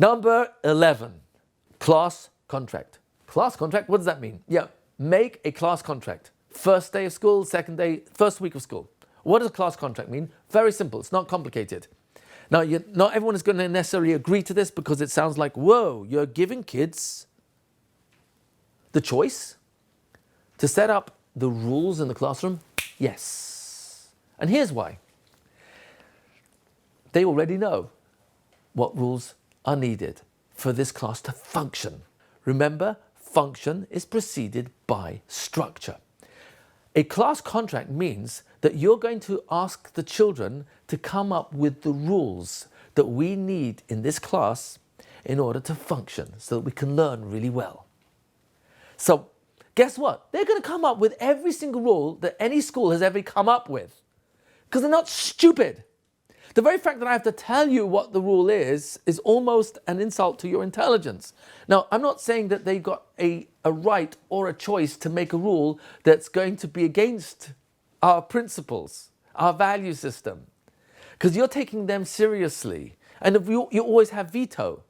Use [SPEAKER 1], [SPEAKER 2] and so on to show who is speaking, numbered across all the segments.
[SPEAKER 1] Number 11, class contract. Class contract, what does that mean? Yeah, make a class contract. First day of school, second day, first week of school. What does a class contract mean? Very simple, it's not complicated. Now, not everyone is going to necessarily agree to this because it sounds like, whoa, you're giving kids the choice to set up the rules in the classroom? Yes. And here's why. They already know what rules are needed for this class to function. Remember, function is preceded by structure. A class contract means that you're going to ask the children to come up with the rules that we need in this class in order to function so that we can learn really well. So guess what? They're going to come up with every single rule that any school has ever come up with because they're not stupid. The very fact that I have to tell you what the rule is almost an insult to your intelligence. Now, I'm not saying that they've got a right or a choice to make a rule that's going to be against our principles, our value system, because you're taking them seriously. And if you always have veto.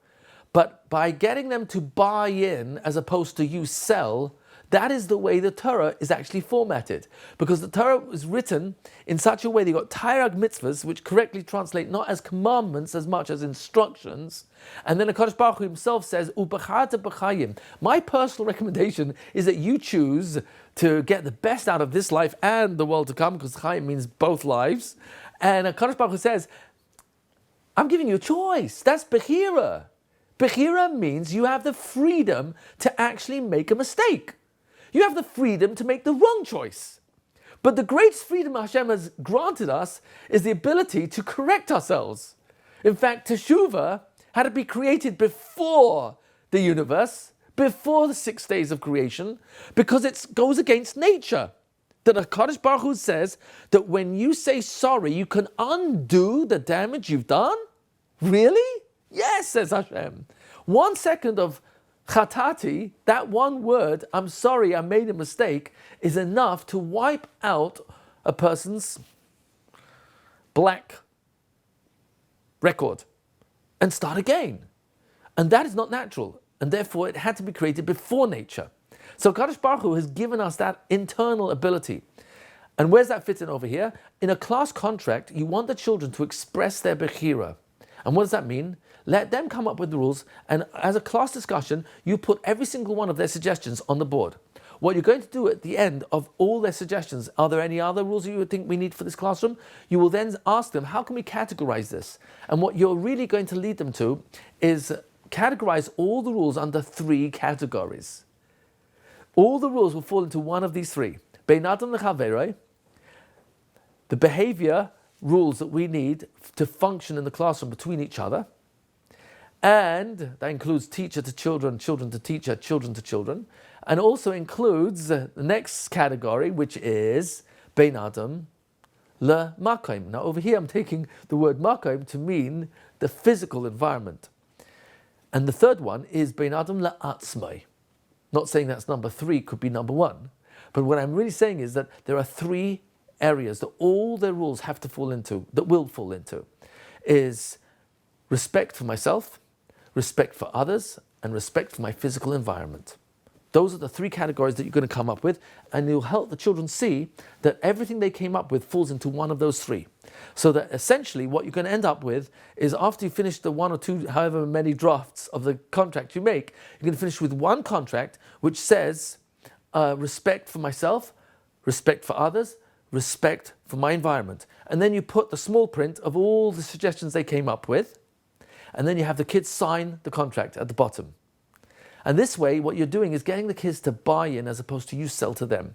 [SPEAKER 1] But by getting them to buy in as opposed to you sell, that is the way the Torah is actually formatted. Because the Torah was written in such a way that you've got Tairag mitzvahs, which correctly translate not as commandments as much as instructions. And then the HaKadosh Baruch Hu himself says, Ubecharta b'chayim. My personal recommendation is that you choose to get the best out of this life and the world to come, because chayim means both lives. And HaKadosh Baruch Hu says, I'm giving you a choice. That's bechira. Bechira means you have the freedom to actually make a mistake. You have the freedom to make the wrong choice. But the greatest freedom Hashem has granted us is the ability to correct ourselves. In fact, Teshuvah had to be created before the universe, before the 6 days of creation, because it goes against nature. That HaKadosh Baruch Hu says that when you say sorry, you can undo the damage you've done? Really? Yes, says Hashem. 1 second of chatati, that one word, I'm sorry, I made a mistake, is enough to wipe out a person's black record and start again. And that is not natural. And therefore, it had to be created before nature. So Kadosh Baruch Hu has given us that internal ability. And where's that fit in over here? In a class contract, you want the children to express their bechira. And what does that mean? Let them come up with the rules, and as a class discussion, you put every single one of their suggestions on the board. What you're going to do at the end of all their suggestions, are there any other rules that you would think we need for this classroom? You will then ask them, how can we categorize this? And what you're really going to lead them to is categorize all the rules under 3 categories. All the rules will fall into one of these 3. Bein Adam lechaveroi, the behavior rules that we need to function in the classroom between each other. And that includes teacher to children, children to teacher, children to children. And also includes the next category, which is Bein Adam le makom. Now over here I'm taking the word makom to mean the physical environment. And the third one is Bein Adam le atzmai. Not saying that's number 3, could be number 1. But what I'm really saying is that there are 3 areas that all the rules have to fall into, that will fall into, is respect for myself, respect for others, and respect for my physical environment. Those are the 3 categories that you're going to come up with, and you'll help the children see that everything they came up with falls into one of those 3. So that essentially what you're going to end up with is, after you finish the 1 or 2, however many drafts of the contract you make, you're going to finish with one contract which says respect for myself, respect for others, respect for my environment. And then you put the small print of all the suggestions they came up with, and then you have the kids sign the contract at the bottom. And this way, what you're doing is getting the kids to buy in as opposed to you sell to them.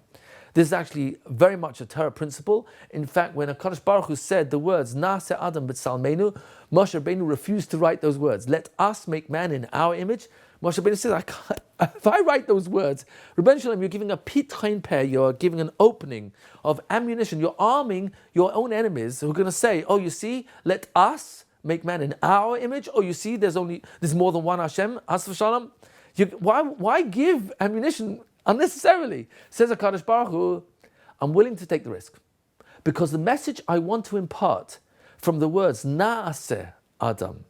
[SPEAKER 1] This is actually very much a Torah principle. In fact, when HaKadosh Baruch Hu said the words, Na'aseh Adam b'tzalmeinu, Moshe Rabbeinu refused to write those words. Let us make man in our image. Moshe Rabbeinu says, if I write those words, Rebbeinu Shalom, you're giving a pitchain peh, you're giving an opening of ammunition, you're arming your own enemies who are going to say, oh, you see, let us make man in our image. Oh, you see, there's more than one Hashem, Has v'shalom. Why give ammunition unnecessarily? Says HaKadosh Baruch Hu, I'm willing to take the risk. Because the message I want to impart from the words Na'aseh Adam,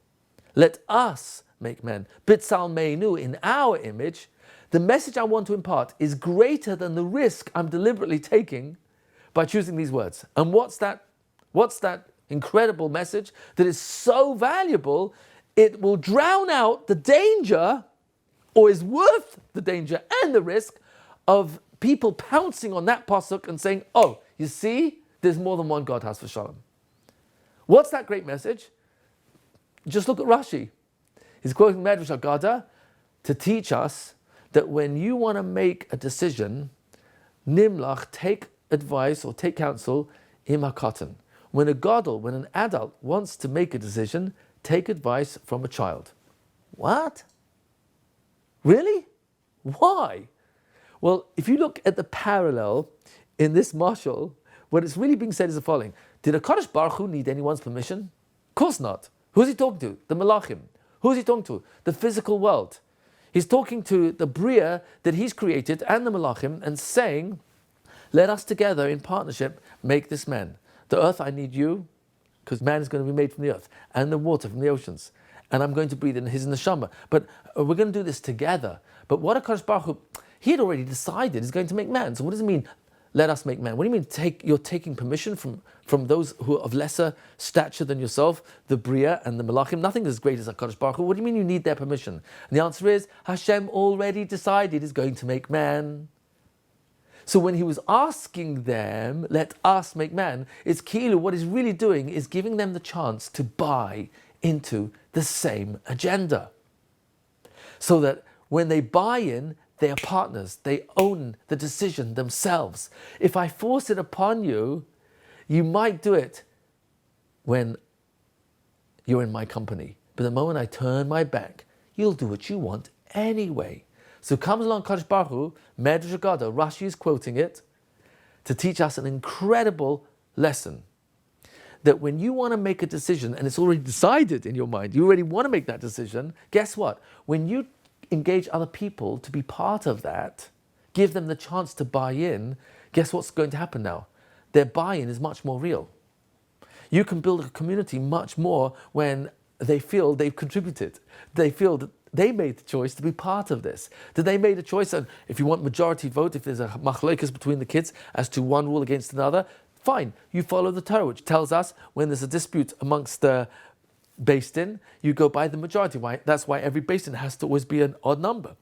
[SPEAKER 1] let us make men, Bitzal Meinu, in our image, the message I want to impart is greater than the risk I'm deliberately taking by choosing these words. And what's that? What's that incredible message that is so valuable, it will drown out the danger, or is worth the danger and the risk of people pouncing on that pasuk and saying, oh, you see, there's more than one God, has for shalom. What's that great message? Just look at Rashi. He's quoting Medrash Haggadah to teach us that when you want to make a decision, nimlach, take advice or take counsel, im hakatan. When a gadol, when an adult wants to make a decision, take advice from a child. What? Really? Why? Well, if you look at the parallel in this mashal, what it's really being said is the following. Did HaKadosh Baruch Hu need anyone's permission? Of course not. Who's he talking to? The Malachim. Who's he talking to? The physical world. He's talking to the Bria that he's created and the Malachim and saying, let us together in partnership make this man. The earth, I need you, because man is going to be made from the earth, and the water from the oceans. And I'm going to breathe in his neshama. But we're going to do this together. But what HaKadosh Baruch Hu, he had already decided he's going to make man. So what does it mean, let us make man? What do you mean you're taking permission from those who are of lesser stature than yourself, the Bria and the Malachim? Nothing as great as HaKadosh Baruch Hu. What do you mean you need their permission? And the answer is, Hashem already decided he's going to make man. So when he was asking them, let us make man, it's Kilu, what he's really doing is giving them the chance to buy into the same agenda. So that when they buy in, they are partners. They own the decision themselves. If I force it upon you, you might do it when you're in my company. But the moment I turn my back, you'll do what you want anyway. So comes along Kadosh Baruch Hu, Medrash Haggadah, Rashi is quoting it, to teach us an incredible lesson. That when you want to make a decision, and it's already decided in your mind, you already want to make that decision, guess what? When you engage other people to be part of that, give them the chance to buy in, guess what's going to happen now? Their buy-in is much more real. You can build a community much more when they feel they've contributed. They feel that they made the choice to be part of this. That they made a choice, and if you want majority vote, if there's a machlokes between the kids as to one rule against another, fine, you follow the Torah, which tells us when there's a dispute amongst the Beis Din, you go by the majority. Why? That's why every Beis Din has to always be an odd number.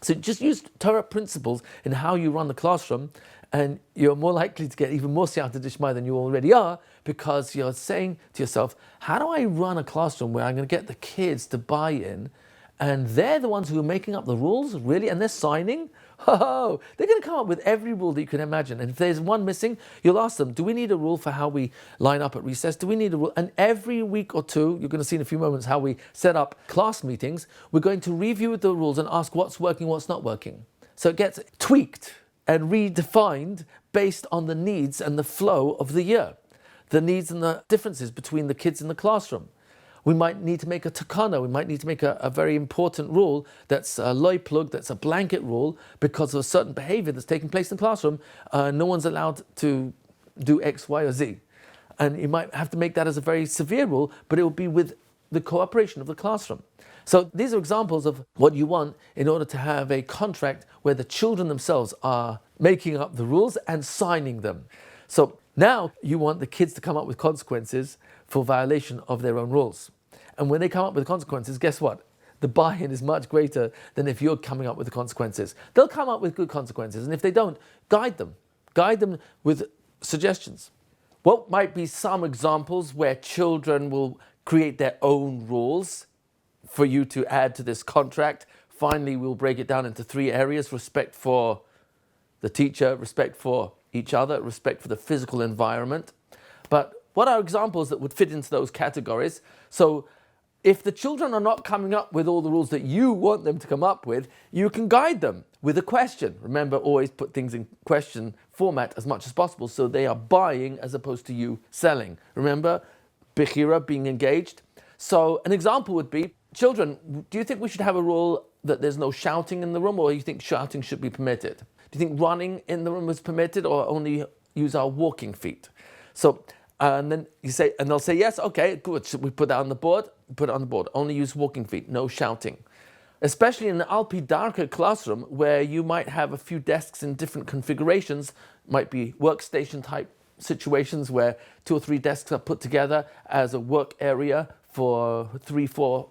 [SPEAKER 1] So just use Torah principles in how you run the classroom, and you're more likely to get even more siyata dishmai than you already are, because you're saying to yourself, how do I run a classroom where I'm going to get the kids to buy in, and they're the ones who are making up the rules, really, and they're signing? Oh, they're going to come up with every rule that you can imagine. And if there's one missing, you'll ask them, do we need a rule for how we line up at recess? Do we need a rule? And every week or two, you're going to see in a few moments how we set up class meetings. We're going to review the rules and ask what's working, what's not working. So it gets tweaked and redefined based on the needs and the flow of the year, the needs and the differences between the kids in the classroom. We might need to make a takana, we might need to make a very important rule that's a loy plug, that's a blanket rule, because of a certain behavior that's taking place in the classroom. No one's allowed to do X, Y, or Z. And you might have to make that as a very severe rule, but it will be with the cooperation of the classroom. So these are examples of what you want in order to have a contract where the children themselves are making up the rules and signing them. So now you want the kids to come up with consequences for violation of their own rules. And when they come up with consequences, guess what? The buy-in is much greater than if you're coming up with the consequences. They'll come up with good consequences, and if they don't, guide them. Guide them with suggestions. What might be some examples where children will create their own rules for you to add to this contract? Finally, we'll break it down into 3 areas: respect for the teacher, respect for each other, respect for the physical environment. But what are examples that would fit into those categories? So if the children are not coming up with all the rules that you want them to come up with, you can guide them with a question. Remember, always put things in question format as much as possible so they are buying as opposed to you selling. Remember, Bechira, being engaged. So an example would be, children, do you think we should have a rule that there's no shouting in the room, or you think shouting should be permitted? Do you think running in the room is permitted, or only use our walking feet? So, and then you say, and they'll say, yes, okay, good. Should we put that on the board? Put it on the board. Only use walking feet, no shouting. Especially in an Darko classroom where you might have a few desks in different configurations, might be workstation type situations where 2 or 3 desks are put together as a work area for 3, 4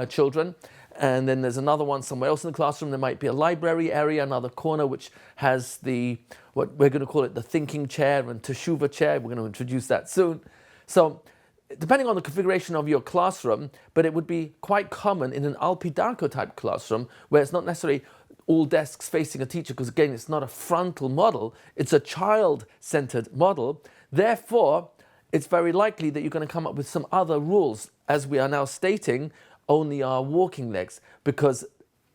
[SPEAKER 1] children. And then there's another one somewhere else in the classroom. There might be a library area, another corner, which has what we're going to call it, the thinking chair and teshuva chair. We're going to introduce that soon. So depending on the configuration of your classroom, but it would be quite common in an Darko type classroom where it's not necessarily all desks facing a teacher, because again, it's not a frontal model, it's a child-centered model. Therefore, it's very likely that you're going to come up with some other rules, as we are now stating, only our walking legs, because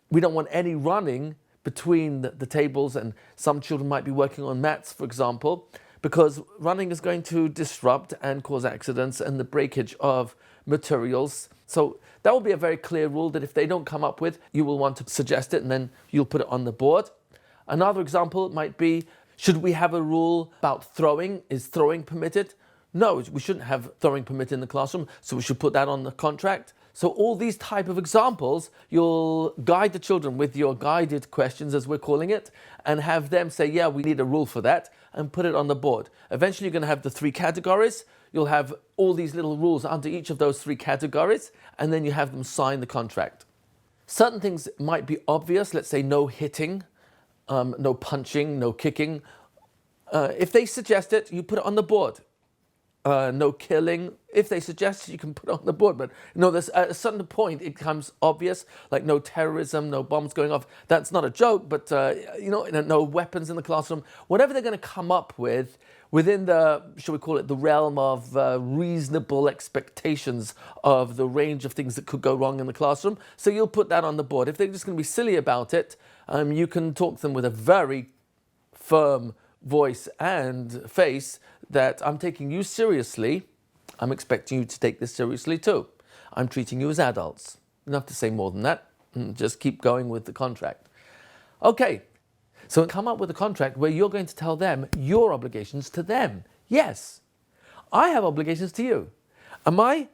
[SPEAKER 1] we don't want any running between the tables, and some children might be working on mats, for example, because running is going to disrupt and cause accidents and the breakage of materials. So that will be a very clear rule that if they don't come up with, you will want to suggest it and then you'll put it on the board. Another example might be, should we have a rule about throwing? Is throwing permitted? No, we shouldn't have throwing permitted in the classroom, so we should put that on the contract. So all these type of examples, you'll guide the children with your guided questions, as we're calling it, and have them say, yeah, we need a rule for that, and put it on the board. Eventually you're going to have the 3 categories. You'll have all these little rules under each of those 3 categories, and then you have them sign the contract. Certain things might be obvious, let's say no hitting, no punching, no kicking. If they suggest it, you put it on the board. No killing. If they suggest it, you can put it on the board. But there's at a certain point it becomes obvious, like no terrorism, no bombs going off. That's not a joke, but no weapons in the classroom. Whatever they're going to come up with within the, shall we call it, the realm of reasonable expectations of the range of things that could go wrong in the classroom. So you'll put that on the board. If they're just going to be silly about it, you can talk to them with a very firm voice and face that I'm taking you seriously. I'm expecting you to take this seriously too. I'm treating you as adults. You don't have to say more than that. Just keep going with the contract. Okay, so come up with a contract where you're going to tell them your obligations to them. Yes, I have obligations to you. Am I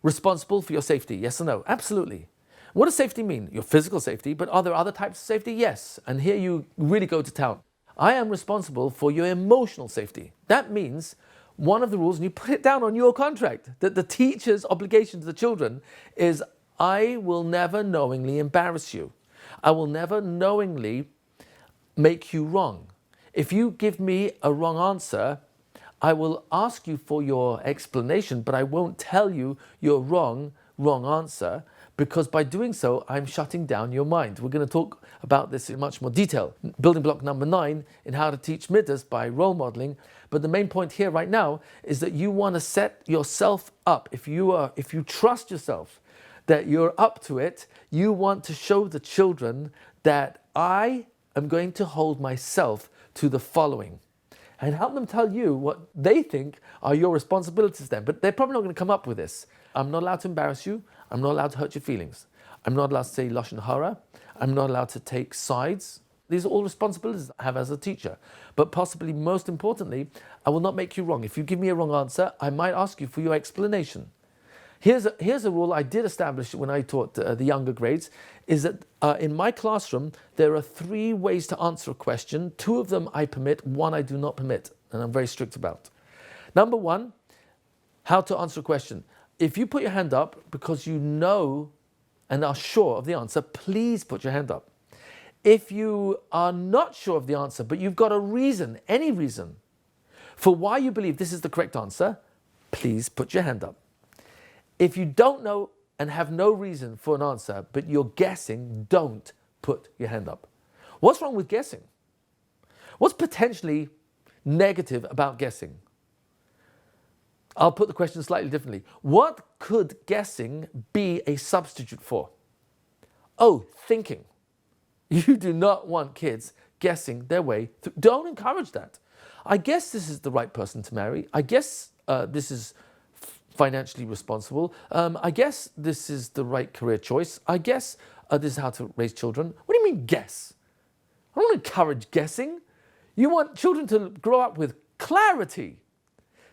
[SPEAKER 1] responsible for your safety? Yes or no? Absolutely. What does safety mean? Your physical safety, but are there other types of safety? Yes. And here you really go to town. I am responsible for your emotional safety. That means one of the rules, and you put it down on your contract, that the teacher's obligation to the children is, I will never knowingly embarrass you. I will never knowingly make you wrong. If you give me a wrong answer, I will ask you for your explanation, but I won't tell you your wrong answer, because by doing so, I'm shutting down your mind. We're going to talk about this in much more detail. Building block number 9 in how to teach midas by role modeling. But the main point here right now is that you want to set yourself up. If you trust yourself that you're up to it, you want to show the children that I am going to hold myself to the following, and help them tell you what they think are your responsibilities then. But they're probably not going to come up with this. I'm not allowed to embarrass you. I'm not allowed to hurt your feelings. I'm not allowed to say lashon hara. I'm not allowed to take sides. These are all responsibilities I have as a teacher. But possibly most importantly, I will not make you wrong. If you give me a wrong answer, I might ask you for your explanation. Here's a rule I did establish when I taught the younger grades, is that in my classroom, there are 3 ways to answer a question. 2 of them I permit, 1 I do not permit, and I'm very strict about. Number 1, how to answer a question. If you put your hand up because you know and are sure of the answer, please put your hand up. If you are not sure of the answer, but you've got a reason, any reason, for why you believe this is the correct answer, please put your hand up. If you don't know and have no reason for an answer, but you're guessing, don't put your hand up. What's wrong with guessing? What's potentially negative about guessing? I'll put the question slightly differently. What could guessing be a substitute for? Oh, thinking. You do not want kids guessing their way through. Don't encourage that. I guess this is the right person to marry. I guess this is financially responsible. I guess this is the right career choice. I guess this is how to raise children. What do you mean guess? I don't encourage guessing. You want children to grow up with clarity,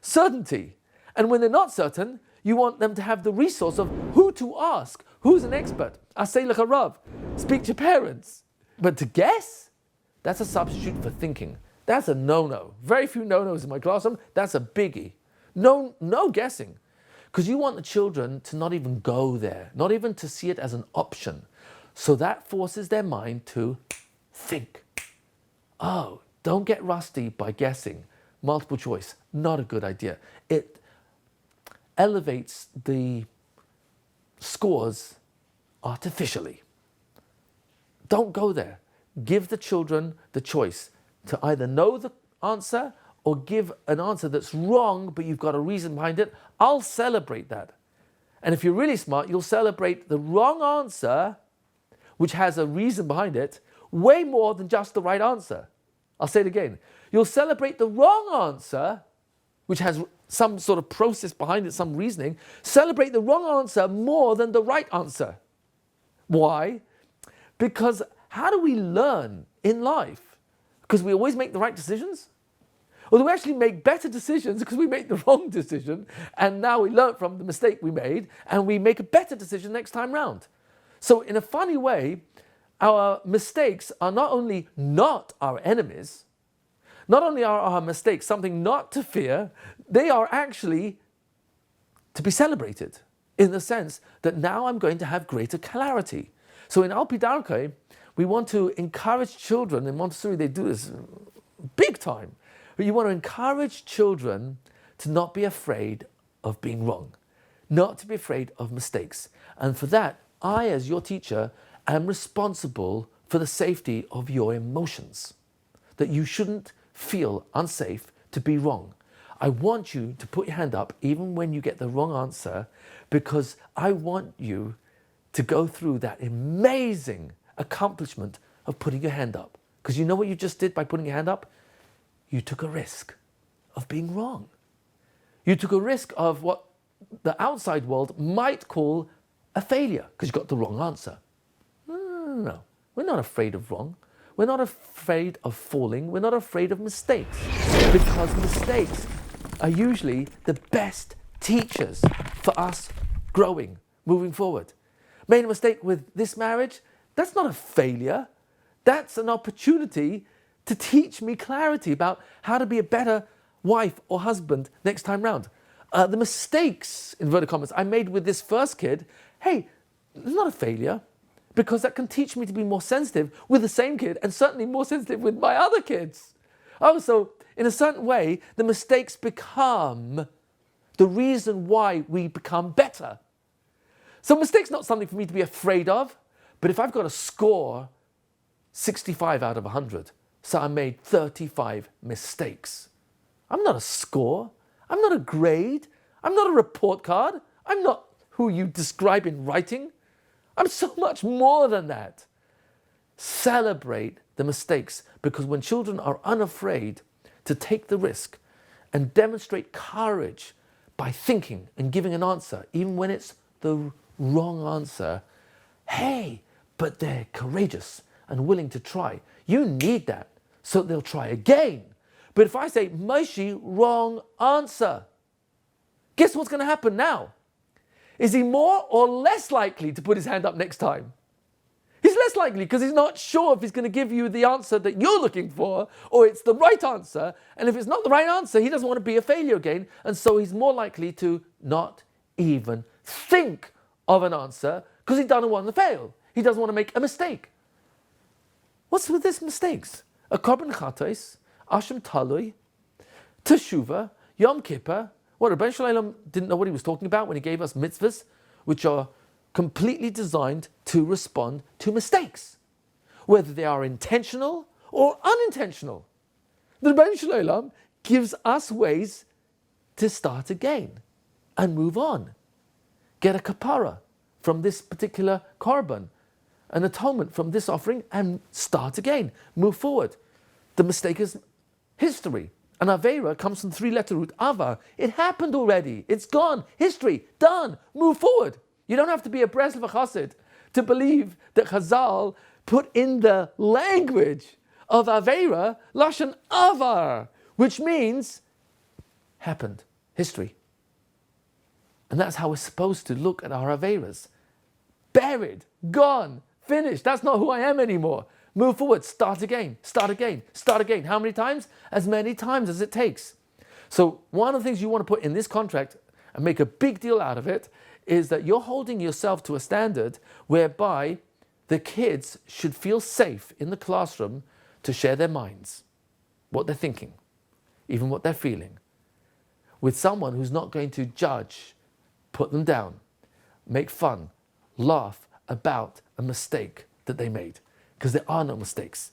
[SPEAKER 1] certainty. And when they're not certain, you want them to have the resource of who to ask, who's an expert. Asay lecha Rav, speak to your parents. But to guess, that's a substitute for thinking. That's a no-no. Very few no-nos in my classroom. That's a biggie. No guessing. Because you want the children to not even go there, not even to see it as an option. So that forces their mind to think. Oh, don't get rusty by guessing. Multiple choice, not a good idea. It elevates the scores artificially. Don't go there. Give the children the choice to either know the answer or give an answer that's wrong, but you've got a reason behind it. I'll celebrate that. And if you're really smart, you'll celebrate the wrong answer, which has a reason behind it, way more than just the right answer. I'll say it again. You'll celebrate the wrong answer, which has some sort of process behind it, some reasoning. Celebrate the wrong answer more than the right answer. Why? Because how do we learn in life? Because we always make the right decisions? Or do we actually make better decisions because we made the wrong decision and now we learn from the mistake we made and we make a better decision next time round? So in a funny way, our mistakes are not only not our enemies, not only are our mistakes something not to fear, they are actually to be celebrated in the sense that now I'm going to have greater clarity. So in Alpi Darko, we want to encourage children, in Montessori they do this big time, but you want to encourage children to not be afraid of being wrong, not to be afraid of mistakes. And for that, I, as your teacher, am responsible for the safety of your emotions, that you shouldn't feel unsafe to be wrong. I want you to put your hand up even when you get the wrong answer, because I want you to go through that amazing accomplishment of putting your hand up. Because you know what you just did by putting your hand up? You took a risk of being wrong. You took a risk of what the outside world might call a failure because you got the wrong answer. No. We're not afraid of wrong. We're not afraid of falling. We're not afraid of mistakes, because mistakes are usually the best teachers for us growing, moving forward. Made a mistake with this marriage? That's not a failure. That's an opportunity to teach me clarity about how to be a better wife or husband next time round. The mistakes, inverted commas, I made with this first kid, hey, it's not a failure, because that can teach me to be more sensitive with the same kid and certainly more sensitive with my other kids. Oh, so in a certain way, the mistakes become the reason why we become better. So mistakes not something for me to be afraid of, but if I've got to score 65 out of 100, so I made 35 mistakes. I'm not a score. I'm not a grade. I'm not a report card. I'm not who you describe in writing. I'm so much more than that. Celebrate the mistakes, because when children are unafraid to take the risk and demonstrate courage by thinking and giving an answer, even when it's the wrong answer, hey, but they're courageous and willing to try. You need that, so they'll try again. But if I say, Moshe, wrong answer, guess what's going to happen now? Is he more or less likely to put his hand up next time? He's less likely because he's not sure if he's going to give you the answer that you're looking for or it's the right answer. And if it's not the right answer, he doesn't want to be a failure again. And so he's more likely to not even think of an answer because he doesn't want to fail. He doesn't want to make a mistake. What's with these mistakes? A korban chatos, Asham Talui, Teshuvah, Yom Kippur. What, Rebbeinu Shalom didn't know what he was talking about when he gave us mitzvahs, which are completely designed to respond to mistakes, whether they are intentional or unintentional. The Rebbeinu Shalom gives us ways to start again and move on. Get a kapara from this particular korban, an atonement from this offering, and start again, move forward. The mistake is history. An Aveira comes from three-letter root, Ava. It happened already. It's gone. History. Done. Move forward. You don't have to be a Breslov Chassid to believe that Chazal put in the language of Aveira, Lashon Avar, which means happened, history. And that's how we're supposed to look at our Aveiras. Buried, gone, finished. That's not who I am anymore. Move forward, start again, start again, start again. How many times? As many times as it takes. So one of the things you want to put in this contract and make a big deal out of it is that you're holding yourself to a standard whereby the kids should feel safe in the classroom to share their minds, what they're thinking, even what they're feeling, with someone who's not going to judge, put them down, make fun, laugh about a mistake that they made. Because there are no mistakes.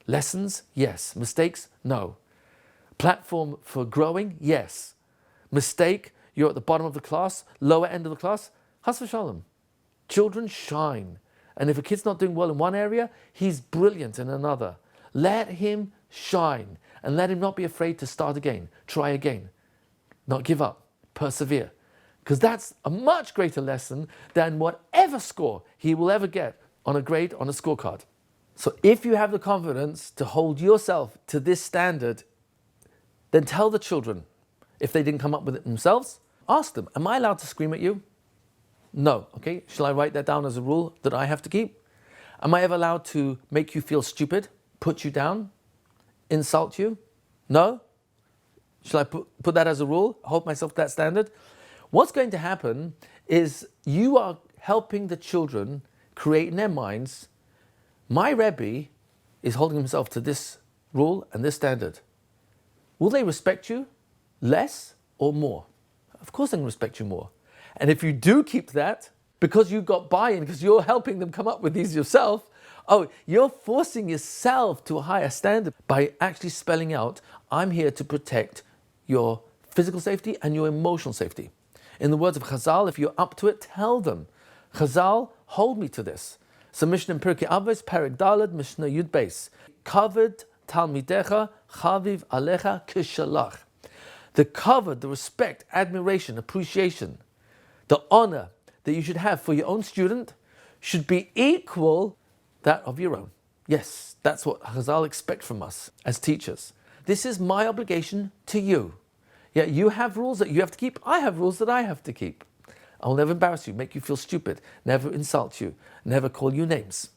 [SPEAKER 1] Lessons, yes. Mistakes, no. Platform for growing, yes. Mistake, you're at the bottom of the class, lower end of the class, Chas v'shalom. Children shine. And if a kid's not doing well in one area, he's brilliant in another. Let him shine. And let him not be afraid to start again, try again. Not give up, persevere. Because that's a much greater lesson than whatever score he will ever get on a grade, on a scorecard. So if you have the confidence to hold yourself to this standard, then tell the children. If they didn't come up with it themselves, ask them, am I allowed to scream at you? No. Okay, shall I write that down as a rule that I have to keep? Am I ever allowed to make you feel stupid, put you down, insult you? No. Shall I put that as a rule, hold myself to that standard? What's going to happen is you are helping the children create in their minds, my Rebbe is holding himself to this rule and this standard. Will they respect you less or more? Of course they're going to respect you more. And if you do keep that, because you got buy-in, because you're helping them come up with these yourself, you're forcing yourself to a higher standard by actually spelling out, I'm here to protect your physical safety and your emotional safety. In the words of Chazal, if you're up to it, tell them, Chazal, hold me to this. So Mishnah in Pirkei Avos, Perek Daled, Mishnah Yud Beis. Covered Talmidecha, Chaviv Alecha Kishalach. The covered, the respect, admiration, appreciation, the honor that you should have for your own student should be equal that of your own. Yes, that's what Chazal expect from us as teachers. This is my obligation to you. Yeah, you have rules that you have to keep. I have rules that I have to keep. I'll never embarrass you, make you feel stupid, never insult you, never call you names.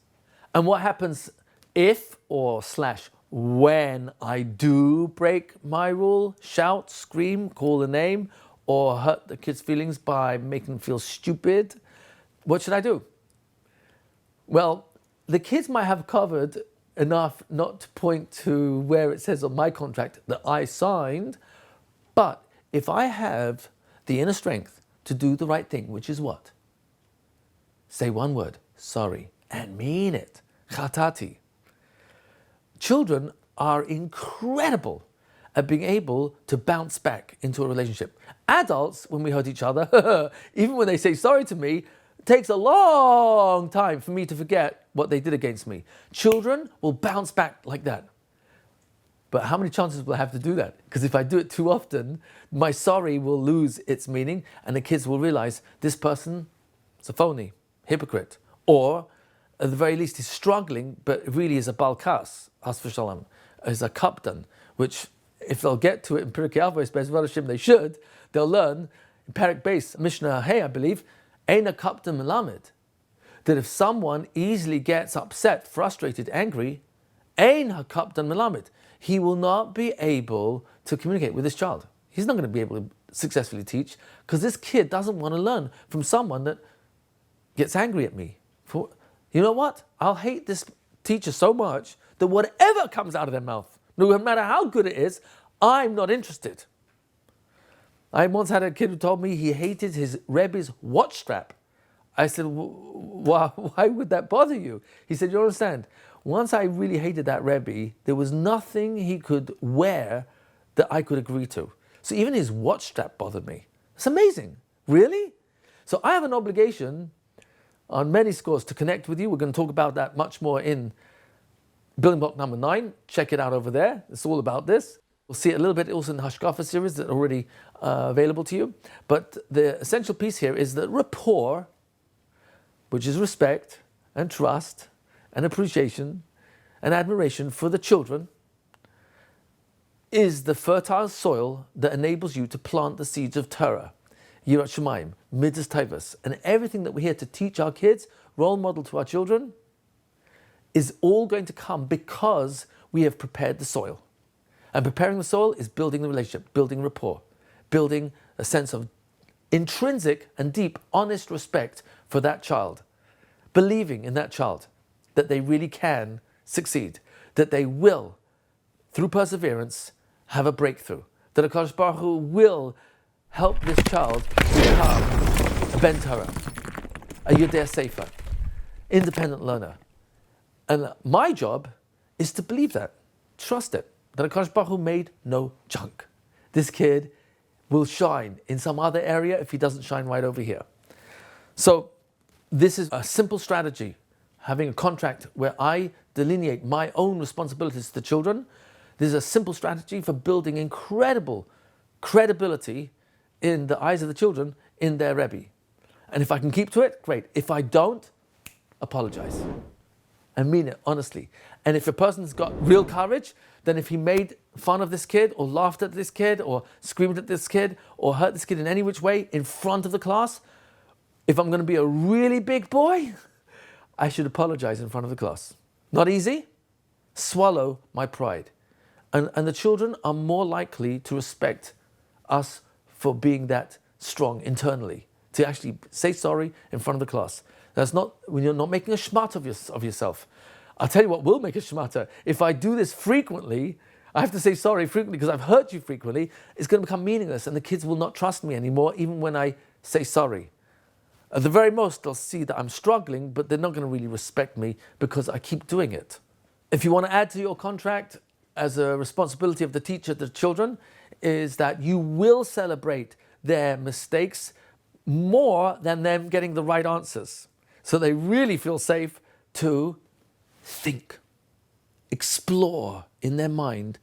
[SPEAKER 1] And what happens if or slash when I do break my rule, shout, scream, call a name, or hurt the kids' feelings by making them feel stupid? What should I do? Well, the kids might have covered enough not to point to where it says on my contract that I signed, but if I have the inner strength to do the right thing, which is what? Say one word, sorry, and mean it. Chatati. Children are incredible at being able to bounce back into a relationship. Adults, when we hurt each other, even when they say sorry to me, it takes a long time for me to forget what they did against me. Children will bounce back like that. But how many chances will I have to do that? Because if I do it too often, my sorry will lose its meaning and the kids will realize this person is a phony, hypocrite, or at the very least he's struggling, but really is a balkas, as v'shalom, is a kaptan, which if they'll get to it in Pirkei Avos, Be'ezrat Hashem, they should, they'll learn in Perek Beis, Mishnah Hey, I believe, Ein a kaptan melamed, that if someone easily gets upset, frustrated, angry, Ein ha kaptan melamed, he will not be able to communicate with his child. He's not going to be able to successfully teach because this kid doesn't want to learn from someone that gets angry at me. You know what? I'll hate this teacher so much that whatever comes out of their mouth, no matter how good it is, I'm not interested. I once had a kid who told me he hated his Rebbe's watch strap. I said, why would that bother you? He said, you don't understand. Once I really hated that Rebbe, there was nothing he could wear that I could agree to. So even his watch strap bothered me. It's amazing. Really? So I have an obligation on many scores to connect with you. We're going to talk about that much more in building block number 9. Check it out over there. It's all about this. We'll see it a little bit also in the Hashkafa series that are already available to you. But the essential piece here is that rapport, which is respect, and trust and appreciation and admiration for the children is the fertile soil that enables you to plant the seeds of Torah, Yirat Shamayim, Midas Taivas, and everything that we're here to teach our kids, role model to our children, is all going to come because we have prepared the soil. And preparing the soil is building the relationship, building rapport, building a sense of intrinsic and deep, honest respect for that child, believing in that child that they really can succeed, that they will, through perseverance, have a breakthrough, that HaKadosh Baruch Hu will help this child become a Ben Torah, a Yodea Sefer, independent learner. And my job is to believe that, trust it, that HaKadosh Baruch Hu made no junk. This kid will shine in some other area if he doesn't shine right over here. So this is a simple strategy, having a contract where I delineate my own responsibilities to the children. This is a simple strategy for building incredible credibility in the eyes of the children in their Rebbe. And if I can keep to it, great. If I don't, apologize. And mean it honestly. And if a person's got real courage, then if he made fun of this kid or laughed at this kid or screamed at this kid or hurt this kid in any which way in front of the class, if I'm going to be a really big boy, I should apologize in front of the class. Not easy? Swallow my pride. And the children are more likely to respect us for being that strong internally, to actually say sorry in front of the class. That's not, when you're not making a schmat of yourself. I'll tell you what will make a schmata. If I do this frequently, I have to say sorry frequently because I've hurt you frequently, it's going to become meaningless and the kids will not trust me anymore, even when I say sorry. At the very most, they'll see that I'm struggling, but they're not going to really respect me because I keep doing it. If you want to add to your contract as a responsibility of the teacher to the children, is that you will celebrate their mistakes more than them getting the right answers. So they really feel safe to think, explore in their mind,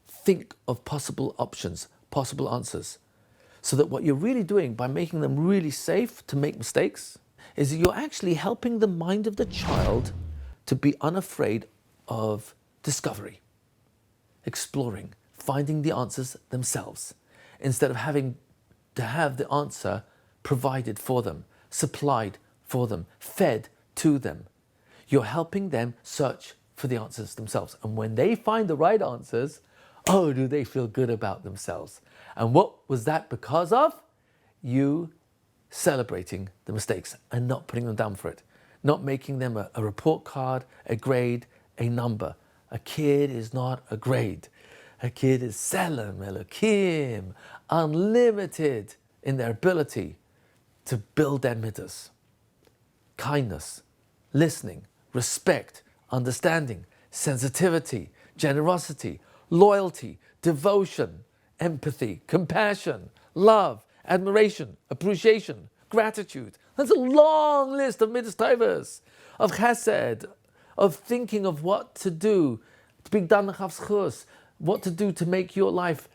[SPEAKER 1] think of possible options, possible answers. So that what you're really doing by making them really safe to make mistakes is that you're actually helping the mind of the child to be unafraid of discovery, exploring, finding the answers themselves, instead of having to have the answer provided for them, supplied for them, fed to them. You're helping them search for the answers themselves. And when they find the right answers, oh, do they feel good about themselves. And what was that because of? You celebrating the mistakes and not putting them down for it. Not making them a report card, a grade, a number. A kid is not a grade. A kid is Selam, Elokim, unlimited in their ability to build their midas. Kindness, listening, respect, understanding, sensitivity, generosity, loyalty, devotion, empathy, compassion, love, admiration, appreciation, gratitude. That's a long list of midas taivas, of chesed, of thinking of what to do, to be dan l'chavschus, what to do to make your life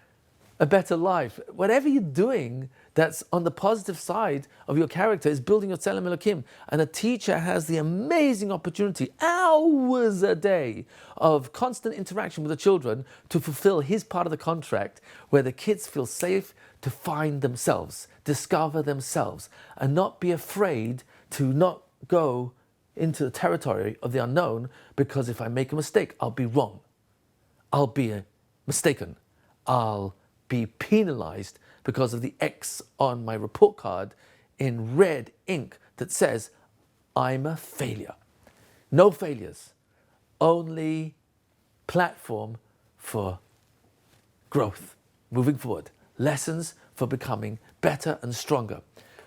[SPEAKER 1] a better life. Whatever you're doing that's on the positive side of your character is building your tzelem Elokim. And a teacher has the amazing opportunity, hours a day, of constant interaction with the children to fulfill his part of the contract, where the kids feel safe to find themselves, discover themselves, and not be afraid to not go into the territory of the unknown, because if I make a mistake, I'll be wrong. I'll be mistaken. I'll be penalized because of the X on my report card in red ink that says I'm a failure. No failures, only platform for growth, moving forward, lessons for becoming better and stronger.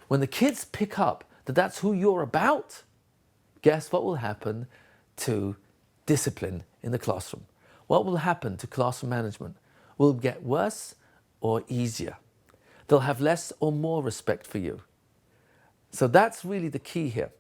[SPEAKER 1] When the kids pick up that that's who you're about, guess what will happen to discipline in the classroom? What will happen to classroom management? Will it get worse or easier? They'll have less or more respect for you. So that's really the key here.